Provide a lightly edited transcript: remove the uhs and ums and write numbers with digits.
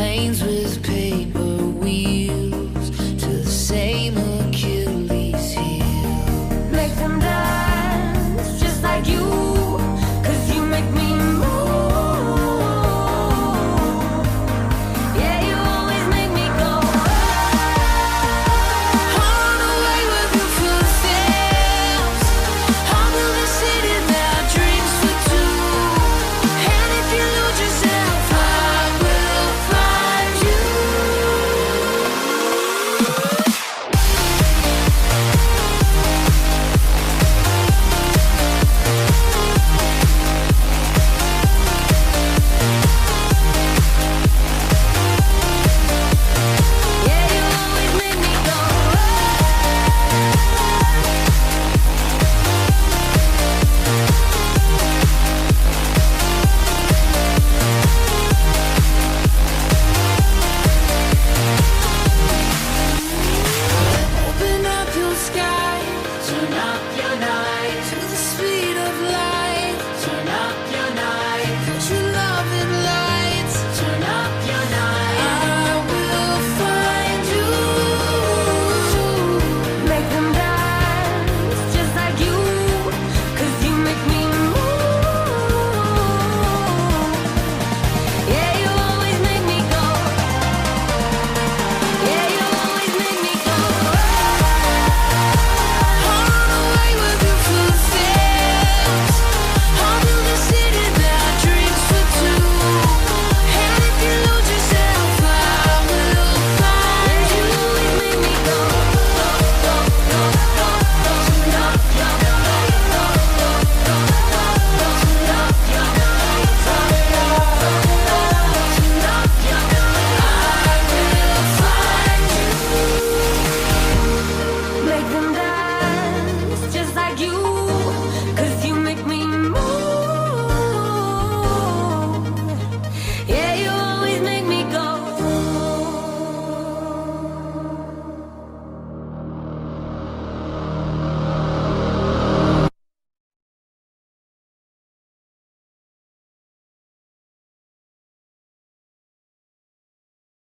planes with paper wheels to the same Achilles heel. Make them dance just like you, 'cause you make me move. Yeah, you always make me go on away with your footsteps. I'm in the city that dreams for two. And if you lose yourself, I will find you. Yeah, you always make me go. Open up your sky, turn up your night to the speed of light. Turn up your night, put your love in lights. Turn up your night, I will find you. Make them dance just like you, 'cause you make me move. Yeah, you always make me go. Yeah, you always make me go. On away with your footsteps. I'm in the city that dreams for two. And if you lose yourself, I will find you. You always make me go, go, go, go, go, go. Turn up your night, go, go, go, go, go. Turn up your night, turn up your night. I will find you. Make them dance just like you.